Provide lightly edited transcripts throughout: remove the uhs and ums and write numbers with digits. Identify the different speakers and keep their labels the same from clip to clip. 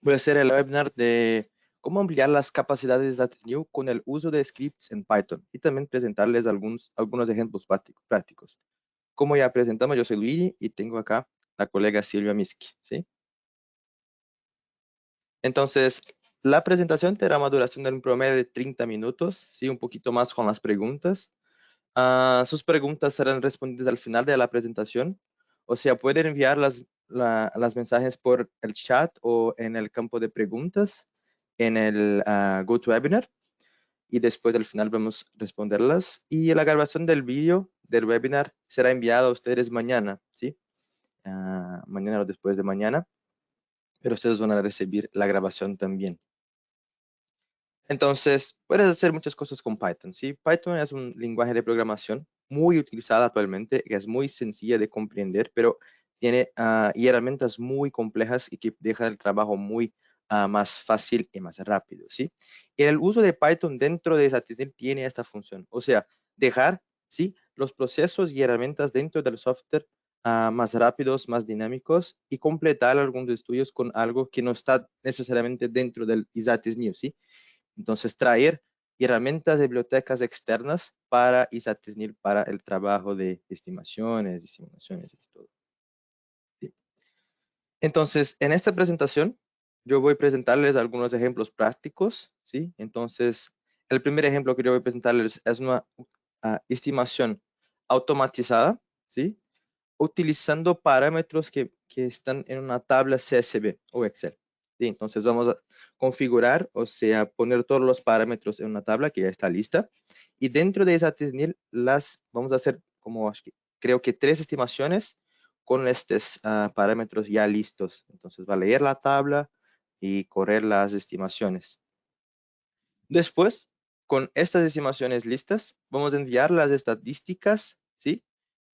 Speaker 1: Voy a hacer el webinar de cómo ampliar las capacidades de AtlasNew con el uso de scripts en Python y también presentarles algunos ejemplos prácticos. Como ya presentamos, yo soy Luigi y tengo acá la colega Silvia Miski, ¿sí? Entonces, la presentación tendrá una duración de un promedio de 30 minutos, ¿sí? Un poquito más con las preguntas. Sus preguntas serán respondidas al final de la presentación. O sea, pueden enviar las mensajes por el chat o en el campo de preguntas en el GoToWebinar y después al final vamos a responderlas. Y la grabación del vídeo del webinar será enviada a ustedes mañana, ¿sí? Mañana o después de mañana, pero ustedes van a recibir la grabación también. Entonces, puedes hacer muchas cosas con Python, ¿sí? Python es un lenguaje de programación muy utilizado actualmente, que es muy sencilla de comprender, pero tiene herramientas muy complejas y que deja el trabajo muy más fácil y más rápido, ¿sí? Y el uso de Python dentro de Satisnet tiene esta función, o sea, dejar, ¿sí? Los procesos y herramientas dentro del software más rápidos, más dinámicos y completar algunos estudios con algo que no está necesariamente dentro del Satisnet, ¿sí? Entonces, traer herramientas de bibliotecas externas para ISATISNIL para el trabajo de estimaciones y simulaciones y todo. ¿Sí? Entonces, en esta presentación, yo voy a presentarles algunos ejemplos prácticos, ¿sí? Entonces, el primer ejemplo que yo voy a presentarles es una estimación automatizada, ¿sí? Utilizando parámetros que están en una tabla CSV o Excel. ¿Sí? Entonces vamos a configurar, o sea, poner todos los parámetros en una tabla que ya está lista. Y dentro de esa TISNIL las vamos a hacer como creo que 3 estimaciones con estos parámetros ya listos. Entonces va a leer la tabla y correr las estimaciones. Después, con estas estimaciones listas, vamos a enviar las estadísticas, ¿sí?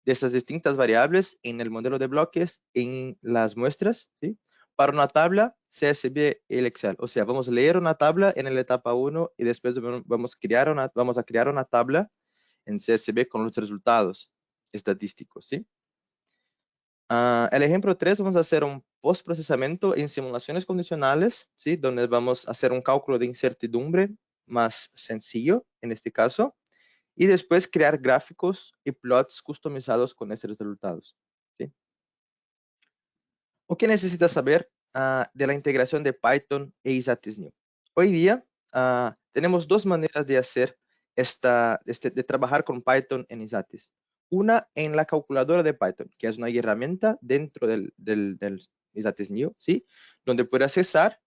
Speaker 1: De estas distintas variables en el modelo de bloques, en las muestras, ¿sí? Para una tabla CSV y el Excel. O sea, vamos a leer una tabla en la etapa 1 y después vamos a crear una tabla en CSV con los resultados estadísticos, ¿sí? El ejemplo 3, vamos a hacer un postprocesamiento en simulaciones condicionales, ¿sí? Donde vamos a hacer un cálculo de incertidumbre más sencillo, en este caso, y después crear gráficos y plots customizados con estos resultados, ¿sí? ¿O qué necesitas saber de la integración de Python e ISATISNew? Hoy día tenemos dos maneras de hacer de trabajar con Python en ISATIS. Una en la calculadora de Python, que es una herramienta dentro del ISATISNew, ¿sí? Donde puede accesar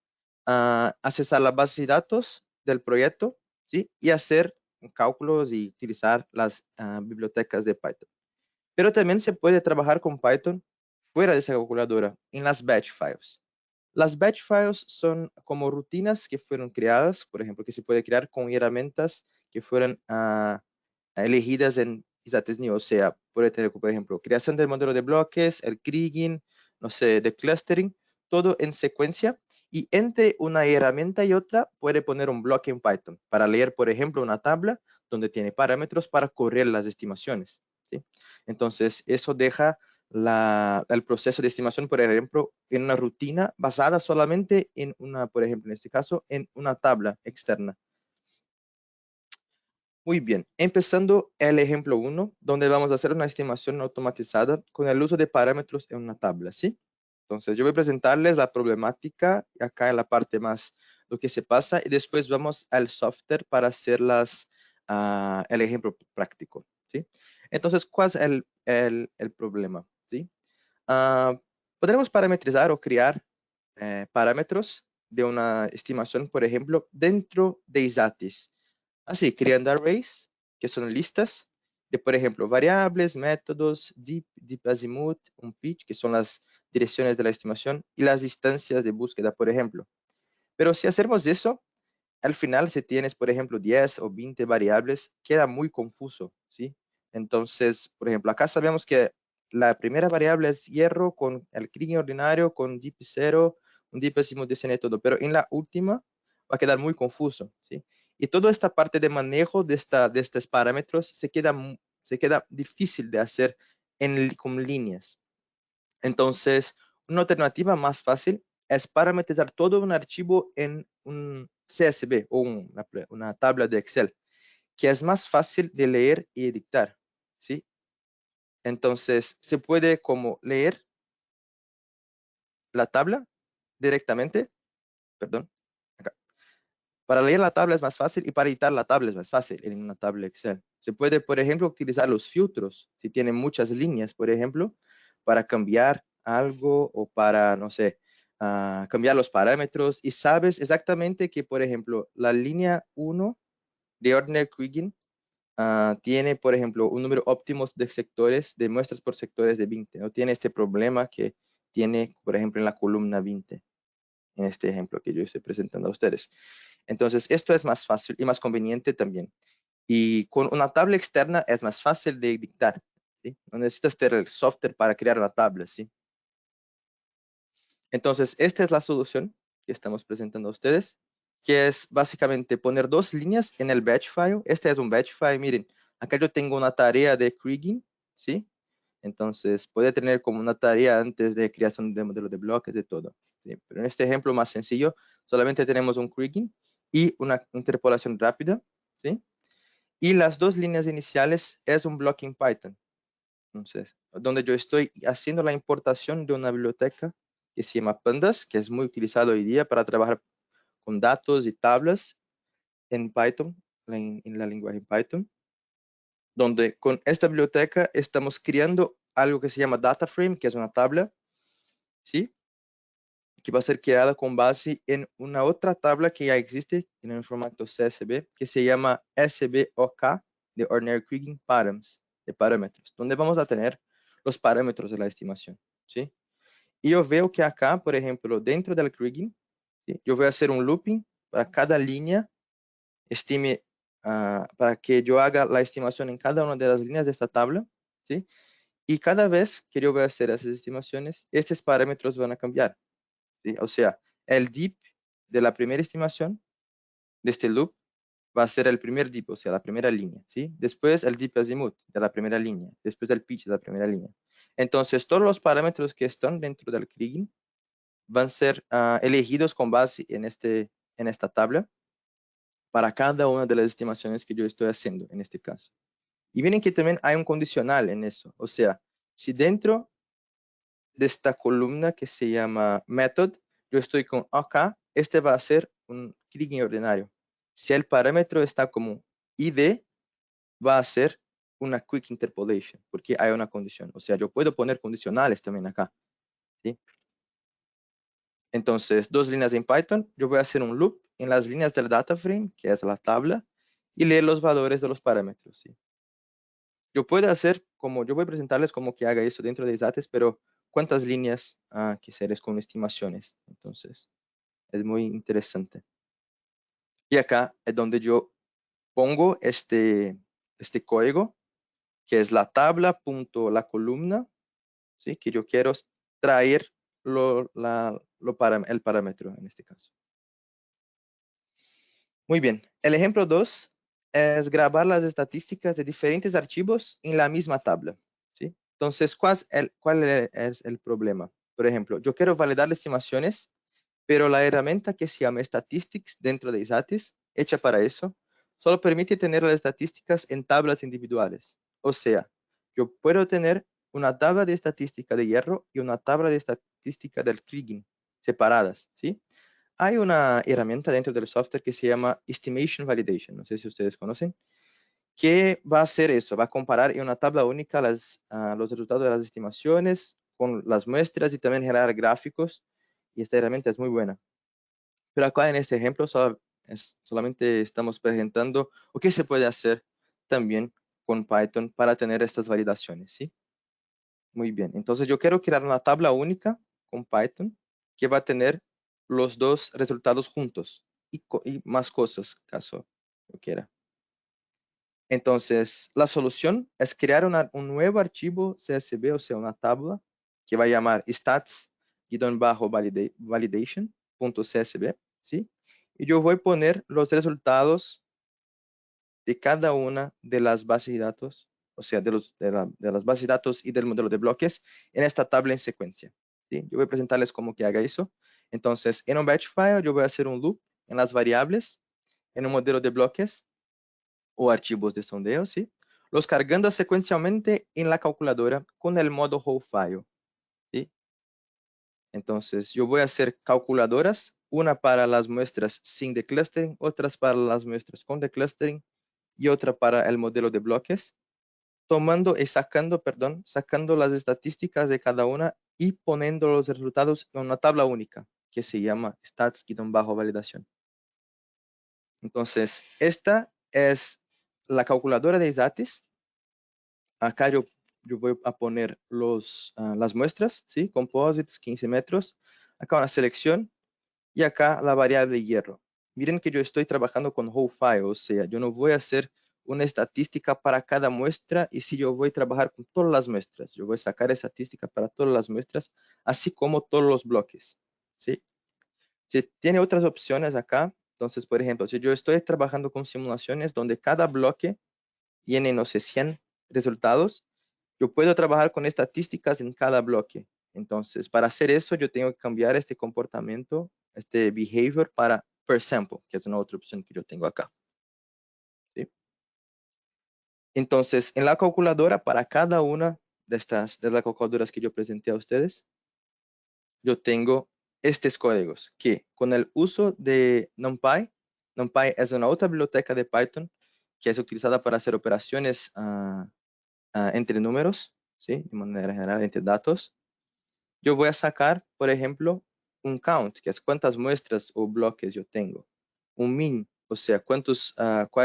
Speaker 1: la base de datos del proyecto, ¿sí? Y hacer cálculos y utilizar las bibliotecas de Python. Pero también se puede trabajar con Python fuera de esa calculadora, en las batch files. Las batch files son como rutinas que fueron creadas, por ejemplo, que se puede crear con herramientas que fueron elegidas en ISATISNew. O sea, puede tener, por ejemplo, creación del modelo de bloques, el kriging, no sé, de clustering, todo en secuencia. Y entre una herramienta y otra puede poner un bloque en Python para leer, por ejemplo, una tabla donde tiene parámetros para correr las estimaciones, ¿sí? Entonces, eso deja el proceso de estimación, por ejemplo, en una rutina basada solamente en una, por ejemplo, en este caso, en una tabla externa. Muy bien, empezando el ejemplo 1, donde vamos a hacer una estimación automatizada con el uso de parámetros en una tabla, ¿sí? Entonces, yo voy a presentarles la problemática acá en la parte más lo que se pasa y después vamos al software para hacer el ejemplo práctico, ¿sí? Entonces, ¿cuál es el problema? ¿Sí? Ah, podremos parametrizar o crear parámetros de una estimación, por ejemplo, dentro de ISATIS. Así, creando arrays, que son listas de, por ejemplo, variables, métodos, deep azimuth, un pitch, que son las direcciones de la estimación, y las instancias de búsqueda, por ejemplo. Pero si hacemos eso, al final, si tienes, por ejemplo, 10 o 20 variables, queda muy confuso, ¿sí? Entonces, por ejemplo, acá sabemos que la primera variable es hierro con el kriging ordinario, con deep 0, un deep azimuth de todo, pero en la última va a quedar muy confuso, ¿sí? Y toda esta parte de manejo de estos parámetros se queda difícil de hacer con líneas. Entonces, una alternativa más fácil es parametrizar todo un archivo en un CSV o una tabla de Excel, que es más fácil de leer y editar, ¿sí? Entonces, se puede como leer la tabla directamente, perdón, acá. Para leer la tabla es más fácil y para editar la tabla es más fácil en una tabla Excel. Se puede, por ejemplo, utilizar los filtros, si tienen muchas líneas, por ejemplo, para cambiar algo o para, no sé, cambiar los parámetros y sabes exactamente que, por ejemplo, la línea 1 de Ordinary Kriging tiene, por ejemplo, un número óptimo de sectores, de muestras por sectores de 20. No tiene este problema que tiene, por ejemplo, en la columna 20, en este ejemplo que yo estoy presentando a ustedes. Entonces, esto es más fácil y más conveniente también. Y con una tabla externa es más fácil de dictar, ¿sí? No necesitas tener el software para crear una tabla, ¿sí? Entonces, esta es la solución que estamos presentando a ustedes, que es básicamente poner dos líneas en el batch file. Este es un batch file, miren, acá yo tengo una tarea de Kriging, ¿sí? Entonces, puede tener como una tarea antes de creación de modelo de bloques, de todo, ¿sí? Pero en este ejemplo más sencillo, solamente tenemos un Kriging y una interpolación rápida, ¿sí? Y las dos líneas iniciales es un bloque en Python. Entonces, donde yo estoy haciendo la importación de una biblioteca que se llama Pandas, que es muy utilizado hoy día para trabajar con datos y tablas en Python, en la lenguaje Python, donde con esta biblioteca estamos creando algo que se llama Data Frame, que es una tabla, ¿sí? Que va a ser creada con base en una otra tabla que ya existe en el formato CSV, que se llama SBOK, de Ordinary Kriging Params, de parámetros, donde vamos a tener los parámetros de la estimación, ¿sí? Y yo veo que acá, por ejemplo, dentro del Kriging, ¿sí? Yo voy a hacer un looping para cada línea, estime, para que yo haga la estimación en cada una de las líneas de esta tabla, ¿sí? Y cada vez que yo voy a hacer esas estimaciones, estos parámetros van a cambiar, ¿sí? O sea, el dip de la primera estimación de este loop va a ser el primer dip, o sea, la primera línea, ¿sí? Después el dip azimuth de la primera línea, después el pitch de la primera línea. Entonces, todos los parámetros que están dentro del Kriging van a ser elegidos con base en esta tabla para cada una de las estimaciones que yo estoy haciendo en este caso. Y miren que también hay un condicional en eso. O sea, si dentro de esta columna que se llama method, yo estoy con OK, este va a ser un Kriging ordinario. Si el parámetro está como ID, va a ser una quick interpolation, porque hay una condición. O sea, yo puedo poner condicionales también acá, ¿sí? Entonces, dos líneas en Python, yo voy a hacer un loop en las líneas del data frame, que es la tabla, y leer los valores de los parámetros, ¿sí? Yo puedo hacer como, yo voy a presentarles como que haga eso dentro de ISATES, pero ¿cuántas líneas quisieres con estimaciones? Entonces, es muy interesante. Y acá es donde yo pongo este código, que es la tabla punto la columna, ¿sí? Que yo quiero traer el parámetro en este caso. Muy bien. El ejemplo 2 es grabar las estadísticas de diferentes archivos en la misma tabla, ¿sí? Entonces, ¿cuál es el problema? Por ejemplo, yo quiero validar las estimaciones, pero la herramienta que se llama Statistics dentro de ISATIS, hecha para eso, solo permite tener las estadísticas en tablas individuales. O sea, yo puedo tener una tabla de estadística de hierro y una tabla de estadística del Kriging separadas, ¿sí? Hay una herramienta dentro del software que se llama Estimation Validation, no sé si ustedes conocen, que va a hacer eso, va a comparar en una tabla única los resultados de las estimaciones con las muestras y también generar gráficos, y esta herramienta es muy buena. Pero acá en este ejemplo solamente estamos presentando o qué se puede hacer también con Python para tener estas validaciones, ¿sí? Muy bien, entonces yo quiero crear una tabla única con Python que va a tener los dos resultados juntos y más cosas, caso yo quiera. Entonces, la solución es crear un nuevo archivo CSV, o sea, una tabla que va a llamar stats-validation.csv, ¿sí? Y yo voy a poner los resultados de cada una de las bases de datos, o sea, de las bases de datos y del modelo de bloques en esta tabla en secuencia, ¿sí? Yo voy a presentarles cómo que haga eso. Entonces, en un batch file yo voy a hacer un loop en las variables, en un modelo de bloques o archivos de sondeo, ¿sí? Los cargando secuencialmente en la calculadora con el modo whole file, ¿sí? Entonces, yo voy a hacer calculadoras, una para las muestras sin declustering, otras para las muestras con declustering y otra para el modelo de bloques, tomando y sacando, perdón, sacando las estadísticas de cada una y poniendo los resultados en una tabla única que se llama stats-validación. Entonces, esta es la calculadora de ISATIS. Acá yo voy a poner las muestras, ¿sí? Composites, 15 metros. Acá una selección y acá la variable hierro. Miren que yo estoy trabajando con whole file, o sea, yo no voy a hacer una estadística para cada muestra y si yo voy a trabajar con todas las muestras, yo voy a sacar estadística para todas las muestras, así como todos los bloques, ¿sí? Si tiene otras opciones acá, entonces, por ejemplo, si yo estoy trabajando con simulaciones donde cada bloque tiene, no sé, 100 resultados, yo puedo trabajar con estadísticas en cada bloque. Entonces, para hacer eso, yo tengo que cambiar este comportamiento, este behavior para per sample, que es una otra opción que yo tengo acá, ¿sí? Entonces, en la calculadora, para cada una de las calculadoras que yo presenté a ustedes, yo tengo estos códigos que con el uso de NumPy, NumPy es una otra biblioteca de Python que es utilizada para hacer operaciones entre números, ¿sí? De manera general, entre datos. Yo voy a sacar, por ejemplo, un count, que es cuántas muestras o bloques yo tengo. Un min, o sea, cuál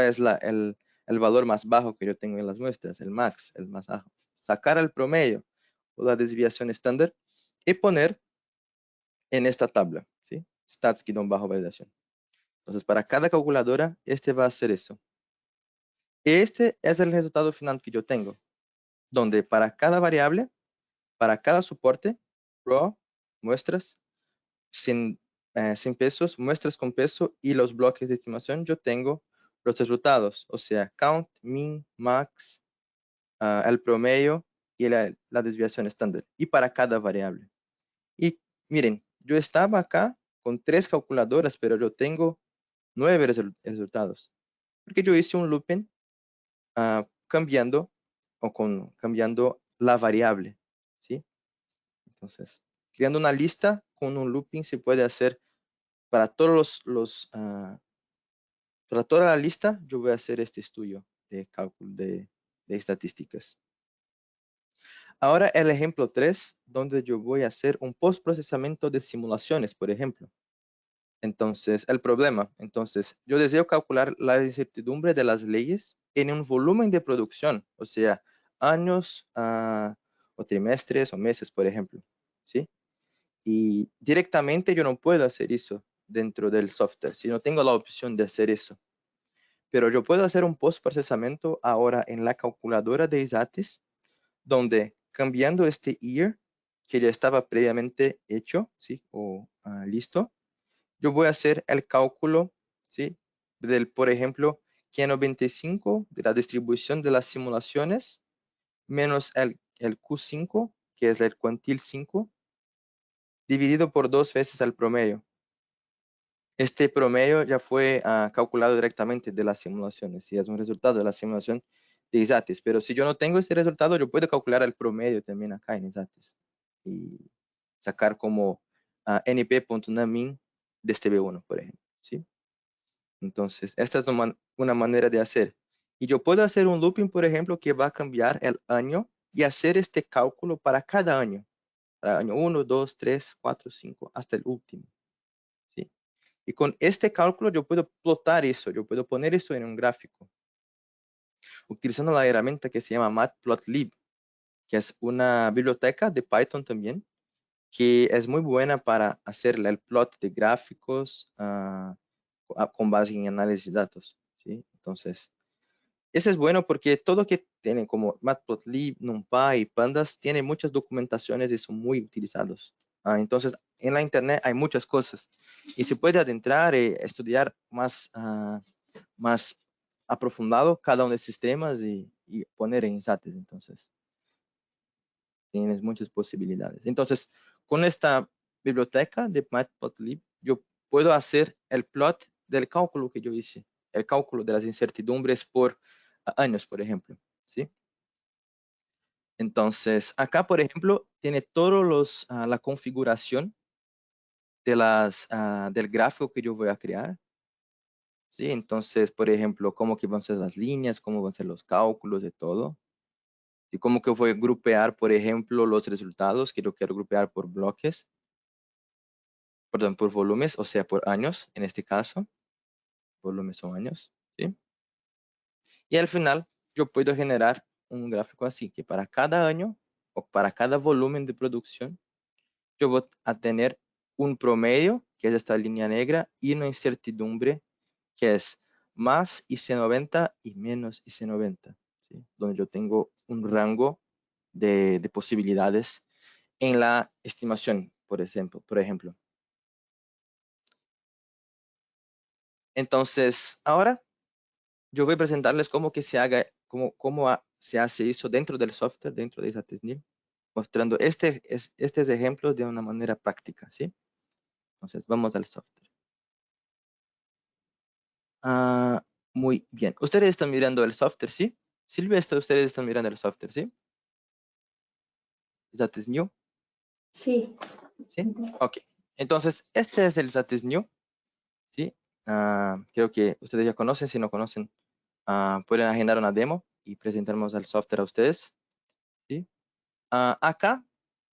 Speaker 1: es el valor más bajo que yo tengo en las muestras, el max, el más bajo. Sacar el promedio o la desviación estándar y poner en esta tabla, ¿sí? Stats-validación. Entonces, para cada calculadora, este va a hacer eso. Este es el resultado final que yo tengo, donde para cada variable, para cada soporte, raw, muestras, sin pesos, muestras con peso y los bloques de estimación, yo tengo los resultados, o sea, count, min, max, el promedio y la desviación estándar, y para cada variable. Y miren, yo estaba acá con 3 calculadoras, pero yo tengo 9 resultados, porque yo hice un looping cambiando cambiando la variable, ¿sí? Entonces, creando una lista con un looping se puede hacer para para toda la lista, yo voy a hacer este estudio de cálculo de estadísticas. Ahora el ejemplo 3, donde yo voy a hacer un postprocesamiento de simulaciones, por ejemplo. Entonces, el problema. Entonces, yo deseo calcular la incertidumbre de las leyes en un volumen de producción, o sea, años o trimestres o meses, por ejemplo. ¿Sí? Y directamente yo no puedo hacer eso dentro del software, si no tengo la opción de hacer eso. Pero yo puedo hacer un postprocesamiento ahora en la calculadora de ISATIS, donde cambiando este year, que ya estaba previamente hecho, ¿sí? O listo, yo voy a hacer el cálculo, ¿sí? Por ejemplo, que 95 de la distribución de las simulaciones menos el Q5, que es el cuantil 5, dividido por 2 veces el promedio. Este promedio ya fue calculado directamente de las simulaciones y es un resultado de la simulación de ISATIS. Pero si yo no tengo este resultado, yo puedo calcular el promedio también acá en ISATIS y sacar como np.namin de este B1, por ejemplo, ¿sí? Entonces, esta es una manera de hacer. Y yo puedo hacer un looping, por ejemplo, que va a cambiar el año y hacer este cálculo para cada año. Para año 1, 2, 3, 4, 5, hasta el último, ¿sí? Y con este cálculo yo puedo plotar eso, yo puedo poner eso en un gráfico, utilizando la herramienta que se llama Matplotlib, que es una biblioteca de Python también, que es muy buena para hacer el plot de gráficos con base en análisis de datos, ¿sí? Entonces, ese es bueno porque todo que tiene como Matplotlib, NumPy y Pandas tiene muchas documentaciones y son muy utilizados. Entonces, en la internet hay muchas cosas y se puede adentrar y estudiar más aprofundado cada uno de los sistemas y poner en ISATIS. Entonces, tienes muchas posibilidades. Entonces, con esta biblioteca de Matplotlib, yo puedo hacer el plot del cálculo que yo hice, el cálculo de las incertidumbres por años, por ejemplo, ¿sí? Entonces, acá, por ejemplo, tiene todos la configuración de del gráfico que yo voy a crear, ¿sí? Entonces, por ejemplo, cómo que van a ser las líneas, cómo van a ser los cálculos de todo, y cómo que voy a grupear, por ejemplo, los resultados que yo quiero grupear por bloques, perdón, por volúmenes, o sea, por años, en este caso, volúmenes son años, ¿sí? Y al final, yo puedo generar un gráfico así, que para cada año o para cada volumen de producción, yo voy a tener un promedio, que es esta línea negra, y una incertidumbre, que es más IC90 y menos IC90, ¿sí? Donde yo tengo un rango de posibilidades en la estimación, por ejemplo. Entonces, ahora yo voy a presentarles cómo que se haga, se hace eso dentro del software, dentro de SATSNIL, mostrando estos ejemplos de una manera práctica, ¿sí? Entonces, vamos al software. Ah, muy bien. Ustedes están mirando el software, ¿sí? Silvia, ustedes están mirando el software, ¿sí? SATSNew,
Speaker 2: Sí.
Speaker 1: ¿sí? Ok. Entonces, este es el SATSNew, ¿sí? Creo que ustedes ya conocen. Si no conocen, pueden agendar una demo y presentarnos el software a ustedes, ¿sí? Acá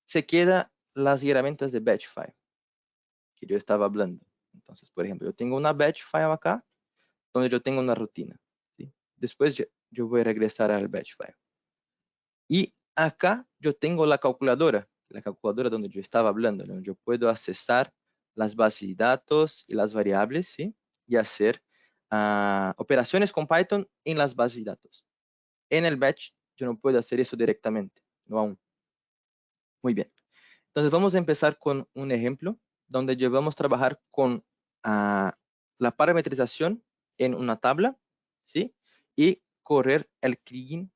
Speaker 1: se quedan las herramientas de batch file que yo estaba hablando. Entonces, por ejemplo, yo tengo una batch file acá donde yo tengo una rutina, ¿sí? Después yo voy a regresar al batch file. Y acá yo tengo la calculadora donde yo estaba hablando, donde yo puedo accesar las bases de datos y las variables, ¿sí? Y hacer operaciones con Python en las bases de datos. En el batch yo no puedo hacer eso directamente, no aún. Muy bien. Entonces vamos a empezar con un ejemplo donde yo vamos a trabajar con la parametrización en una tabla, ¿sí? Y correr el kriging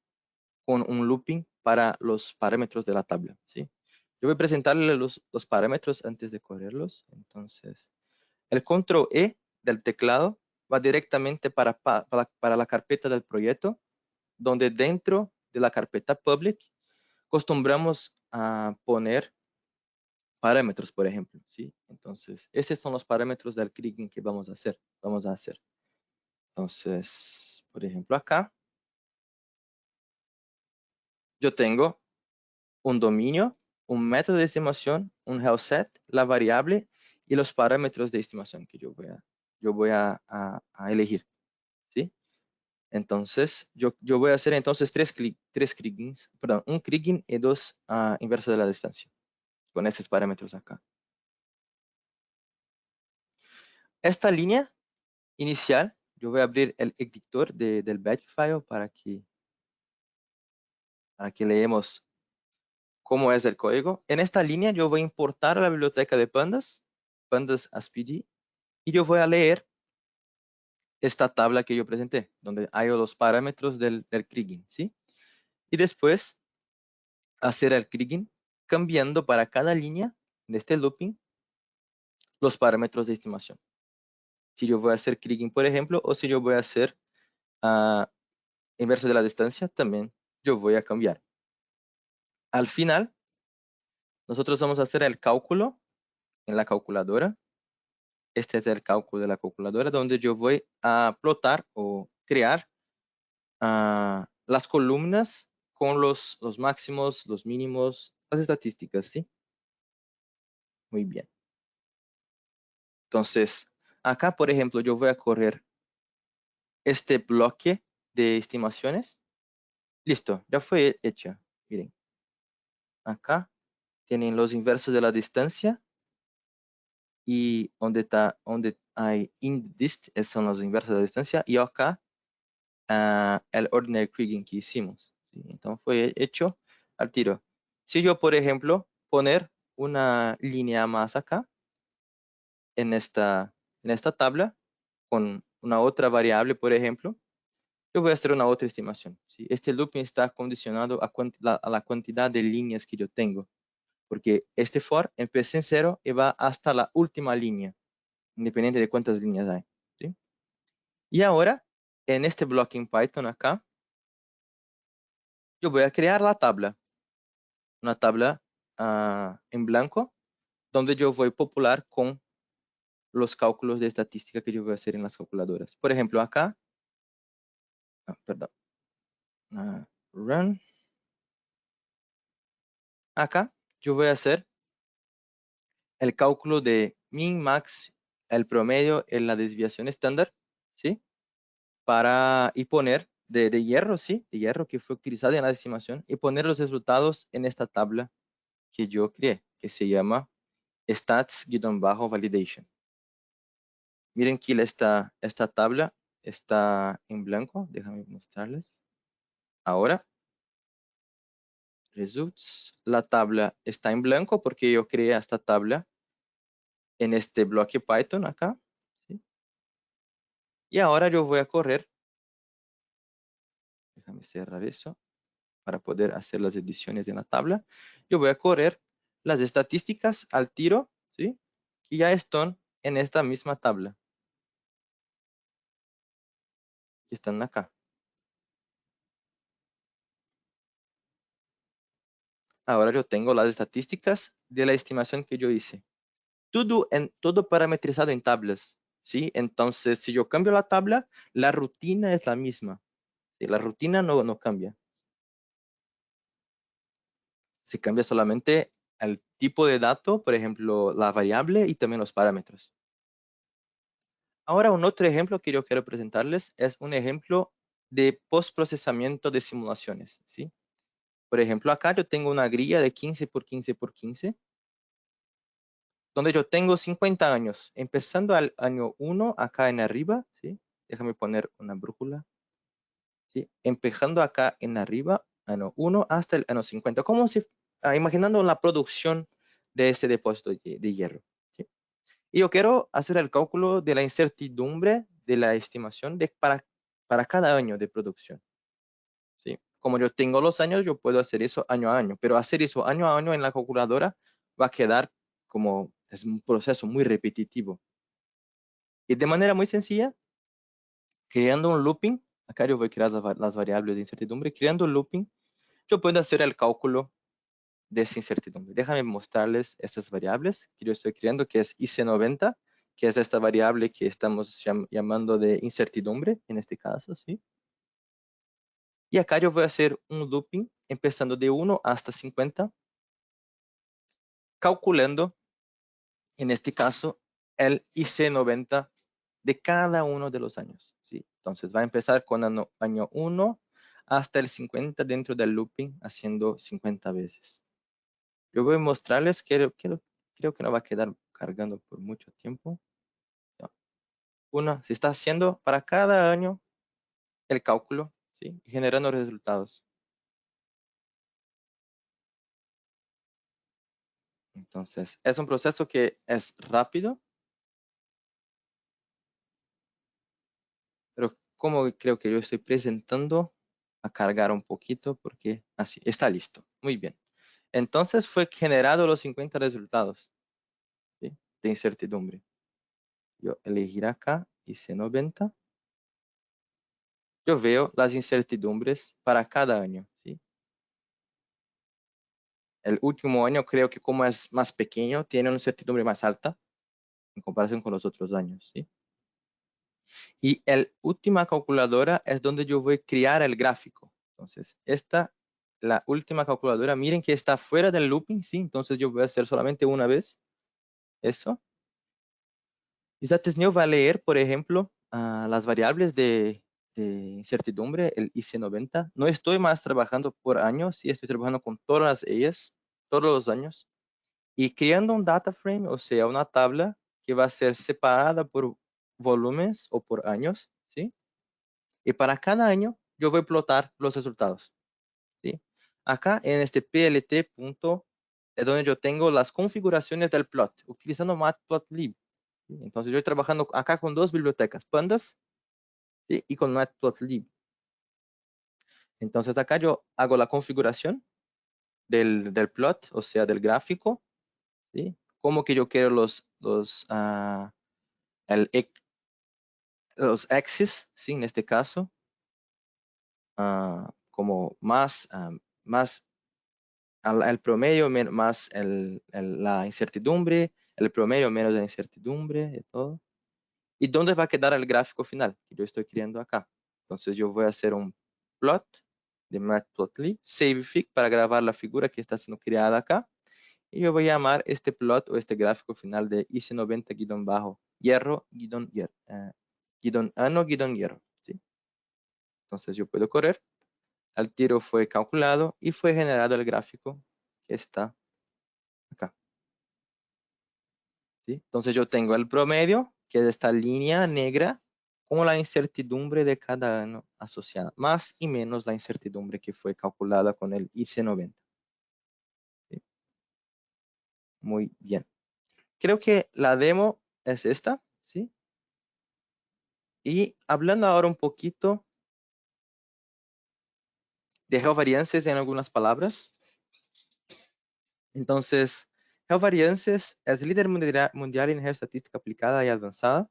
Speaker 1: con un looping para los parámetros de la tabla, ¿sí? Yo voy a presentarle los parámetros antes de correrlos. Entonces, el control E del teclado va directamente para la carpeta del proyecto, donde dentro de la carpeta public acostumbramos a poner parámetros, por ejemplo, ¿sí? Entonces, esos son los parámetros del kriging que vamos a hacer. Entonces, por ejemplo, acá yo tengo un dominio, un método de estimación, un health set, la variable y los parámetros de estimación que yo voy a elegir, ¿sí? Entonces, yo voy a hacer entonces tres krigings, perdón, un kriging y dos inversos de la distancia, con esos parámetros acá. Esta línea inicial, yo voy a abrir el editor del batch file para que leemos cómo es el código. En esta línea yo voy a importar la biblioteca de pandas ASPD, y yo voy a leer esta tabla que yo presenté, donde hay los parámetros del kriging, ¿sí? Y después hacer el kriging cambiando para cada línea de este looping los parámetros de estimación. Si yo voy a hacer kriging, por ejemplo, o si yo voy a hacer inverso de la distancia, también yo voy a cambiar. Al final, nosotros vamos a hacer el cálculo en la calculadora. Este es el cálculo de la calculadora, donde yo voy a plotar o crear las columnas con los máximos, los mínimos, las estadísticas, ¿sí? Muy bien. Entonces, acá, por ejemplo, yo voy a correr este bloque de estimaciones. Listo, ya fue hecha. Miren, acá tienen los inversos de la distancia y donde hay indist, son los inversos de la distancia, y acá el ordinary kriging que hicimos, ¿sí? Entonces fue hecho al tiro. Si yo, por ejemplo, poner una línea más acá en esta tabla con una otra variable, por ejemplo, yo voy a hacer una otra estimación, ¿sí? Este looping está condicionado a la cantidad de líneas que yo tengo. porque este for empieza en 0 y va hasta la última línea, independiente de cuántas líneas hay, ¿sí? Y ahora, en este bloque en Python acá, yo voy a crear la tabla, una tabla en blanco, donde yo voy a popular con los cálculos de estadística que yo voy a hacer en las calculadoras. Por ejemplo, acá, perdón, run. Acá yo voy a hacer el cálculo de min, max, el promedio en la desviación estándar, ¿sí? Y poner de hierro, ¿sí? De hierro que fue utilizado en la estimación y poner los resultados en esta tabla que yo creé, que se llama stats-validation. Miren que esta tabla está en blanco. Déjame mostrarles. Ahora, results. La tabla está en blanco porque yo creé esta tabla en este bloque Python acá, ¿sí? Y ahora yo voy a correr. Déjame cerrar eso para poder hacer las ediciones en la tabla. Yo voy a correr las estadísticas al tiro, ¿sí? Que ya están en esta misma tabla. Que están acá. Ahora yo tengo las estadísticas de la estimación que yo hice. Todo parametrizado en tablas, ¿sí? Entonces, si yo cambio la tabla, la rutina es la misma. ¿Sí? La rutina no cambia. Se cambia solamente el tipo de dato, por ejemplo, la variable y también los parámetros. Ahora, un otro ejemplo que yo quiero presentarles es un ejemplo de postprocesamiento de simulaciones, ¿sí? Por ejemplo, acá yo tengo una grilla de 15 por 15 por 15, donde yo tengo 50 años, empezando al año 1 acá en arriba, ¿sí? Déjame poner una brújula, ¿sí? Empezando acá en arriba, año 1 hasta el año 50, como si, imaginando la producción de este depósito de hierro, ¿sí? Y yo quiero hacer el cálculo de la incertidumbre de la estimación para cada año de producción, ¿sí? Como yo tengo los años, yo puedo hacer eso año a año, pero hacer eso año a año en la calculadora va a quedar como, es un proceso muy repetitivo. Y de manera muy sencilla, creando un looping, acá yo voy a crear las variables de incertidumbre, creando un looping, yo puedo hacer el cálculo de esa incertidumbre. Déjame mostrarles estas variables que yo estoy creando, que es IC90, que es esta variable que estamos llamando de incertidumbre, en este caso, ¿sí? Y acá yo voy a hacer un looping, empezando de 1 hasta 50, calculando, en este caso, el IC90 de cada uno de los años, ¿sí? Entonces va a empezar con año 1 hasta el 50 dentro del looping, haciendo 50 veces. Yo voy a mostrarles, creo que no va a quedar cargando por mucho tiempo. No. Se está haciendo para cada año el cálculo, ¿sí? Y generando resultados. Entonces, es un proceso que es rápido, pero como creo que yo estoy presentando, a cargar un poquito porque así, está listo. Muy bien. Entonces fue generado los 50 resultados, ¿sí? De incertidumbre. Yo elegir acá, hice 90. Yo veo las incertidumbres para cada año, ¿sí? El último año creo que como es más pequeño, tiene una incertidumbre más alta en comparación con los otros años, ¿sí? Y la última calculadora es donde yo voy a crear el gráfico. Entonces, la última calculadora, miren que está fuera del looping, ¿sí? Entonces yo voy a hacer solamente una vez eso. Y Zatesneo va a leer, por ejemplo, las variables de incertidumbre, el IC90. No estoy más trabajando por años, sí estoy trabajando con todas ellas, todos los años. Y creando un data frame, o sea, una tabla que va a ser separada por volúmenes o por años, ¿sí? Y para cada año yo voy a plotar los resultados, ¿sí? Acá en este plt punto es donde yo tengo las configuraciones del plot, utilizando Matplotlib, ¿sí? Entonces yo estoy trabajando acá con dos bibliotecas, Pandas, ¿sí? Y con Matplotlib. Entonces acá yo hago la configuración del plot, o sea, del gráfico, ¿sí? Como que yo quiero los axes, ¿sí? En este caso, como más el promedio, más la incertidumbre, el promedio menos la incertidumbre y todo. ¿Y dónde va a quedar el gráfico final que yo estoy creando acá? Entonces yo voy a hacer un plot de Matplotlib, savefig para grabar la figura que está siendo creada acá. Y yo voy a llamar este plot o este gráfico final de IC90-hierro, ano, hierro. ¿Sí? Entonces yo puedo correr. El tiro fue calculado y fue generado el gráfico que está acá. ¿Sí? Entonces yo tengo el promedio, que es esta línea negra, con la incertidumbre de cada ano asociada, más y menos la incertidumbre que fue calculada con el IC90. ¿Sí? Muy bien. Creo que la demo es esta, ¿sí? Y hablando ahora un poquito de geovariances en algunas palabras. Entonces, geovariances es líder mundial en geoestatística aplicada y avanzada.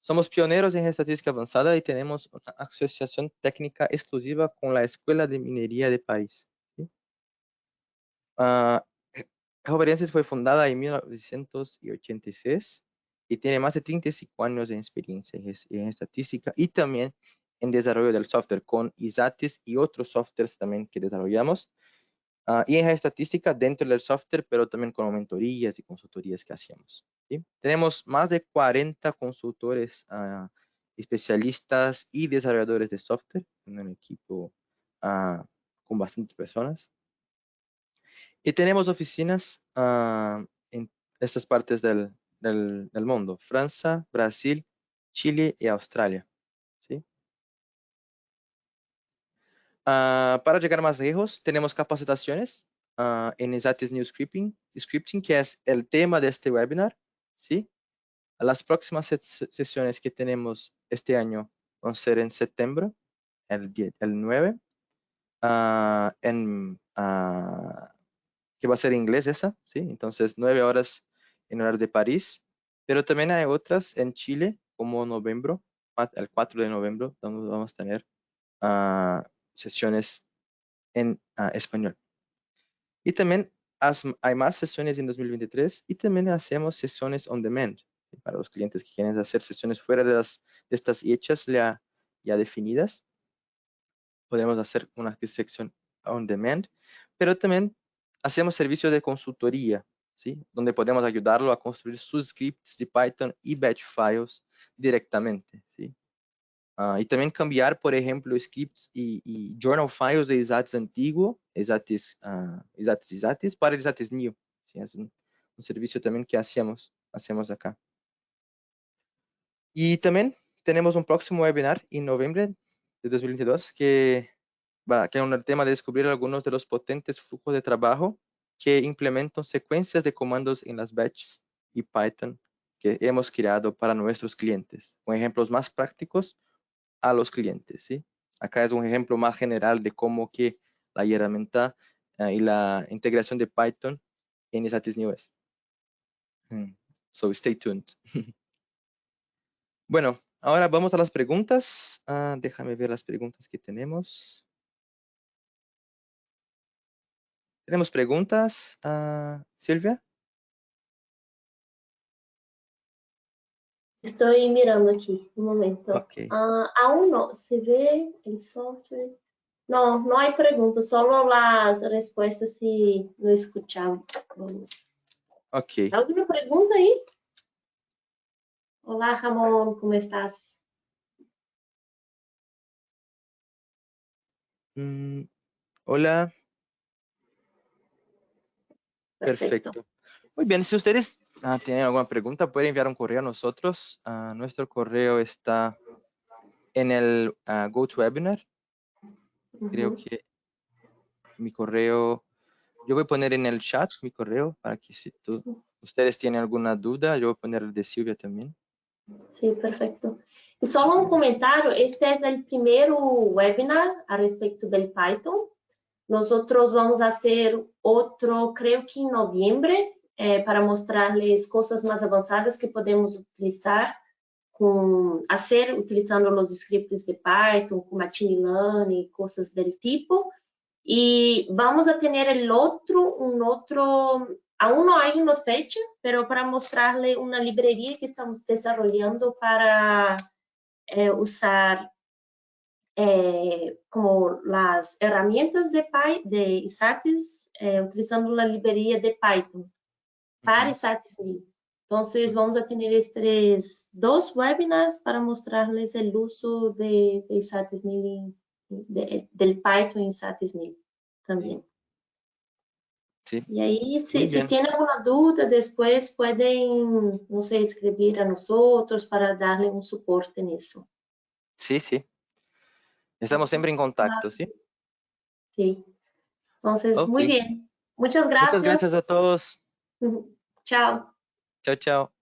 Speaker 1: Somos pioneros en geoestatística avanzada y tenemos una asociación técnica exclusiva con la Escuela de Minería de París. ¿Sí? Geovariances fue fundada en 1986 y tiene más de 35 años de experiencia en estadística y también en desarrollo del software con ISATIS y otros softwares también que desarrollamos. Y en estadística dentro del software, pero también con mentorías y consultorías que hacíamos. ¿Sí? Tenemos más de 40 consultores, especialistas y desarrolladores de software en un equipo con bastantes personas. Y tenemos oficinas en estas partes del mundo: Francia, Brasil, Chile y Australia. ¿Sí? Para llegar más lejos, tenemos capacitaciones en ISATIS New Scripting, que es el tema de este webinar. ¿Sí? Las próximas sesiones que tenemos este año van a ser en septiembre, el 9, que va a ser en inglés esa, ¿sí? Entonces, 9 horas en horario de París. Pero también hay otras en Chile, como noviembre, el 4 de noviembre, donde vamos a tener sesiones en español. Y también hay más sesiones en 2023 y también hacemos sesiones on demand, ¿sí? Para los clientes que quieren hacer sesiones fuera de estas hechas ya definidas. Podemos hacer una sección on demand, pero también hacemos servicios de consultoría, ¿sí? Donde podemos ayudarlo a construir sus scripts de Python y batch files directamente, ¿sí? Y también cambiar, por ejemplo, scripts y journal files de ISATIS antiguo, ISATIS para ISATIS New. ¿Sí? Es un servicio también que hacemos acá. Y también tenemos un próximo webinar en noviembre de 2022 que es el tema de descubrir algunos de los potentes flujos de trabajo que implementan secuencias de comandos en las batches y Python que hemos creado para nuestros clientes, con ejemplos más prácticos a los clientes, ¿sí? Acá es un ejemplo más general de cómo que la herramienta y la integración de Python en ISATIS New es. So stay tuned. Bueno, ahora vamos a las preguntas. Déjame ver las preguntas que tenemos. ¿Tenemos preguntas, Silvia?
Speaker 2: Estoy mirando aquí, un momento.
Speaker 1: Ok.
Speaker 2: Aún no se ve el software. No, no hay preguntas, solo las respuestas si no escuchamos. Vamos.
Speaker 1: Ok.
Speaker 2: ¿Alguna pregunta ahí? Hola, Ramón, ¿cómo estás?
Speaker 1: Hola.
Speaker 2: Perfecto.
Speaker 1: Perfecto. Muy bien, si ustedes tienen alguna pregunta, pueden enviar un correo a nosotros. Nuestro correo está en el GoToWebinar. Creo que mi correo, yo voy a poner en el chat mi correo para que si ustedes tienen alguna duda, yo voy a poner el de Silvia también.
Speaker 2: Sí, perfecto. Y solo un comentario, este es el primer webinar a respecto del Python. Nosotros vamos a hacer otro, creo que en noviembre, para mostrarles cosas más avanzadas que podemos utilizar utilizando los scripts de Python, con Machine Learning, cosas del tipo. Y vamos a tener un otro, aún no hay una fecha, pero para mostrarle una librería que estamos desarrollando para usar como las herramientas de ISATIS, utilizando la librería de Python para ISATIS-NIL. Entonces, vamos a tener estos 2 webinars para mostrarles el uso de ISATIS-NIL, del Python en ISATIS-NIL también.
Speaker 1: Sí.
Speaker 2: Y ahí, si tienen alguna duda, después pueden, no sé, escribir a nosotros para darle un soporte en eso.
Speaker 1: Sí, sí. Estamos siempre en contacto, ¿sí?
Speaker 2: Sí. Entonces, muy
Speaker 1: Ok.
Speaker 2: bien. Muchas
Speaker 1: Muchas gracias
Speaker 2: gracias.
Speaker 1: a todos.
Speaker 2: Chao.
Speaker 1: Chao, chao.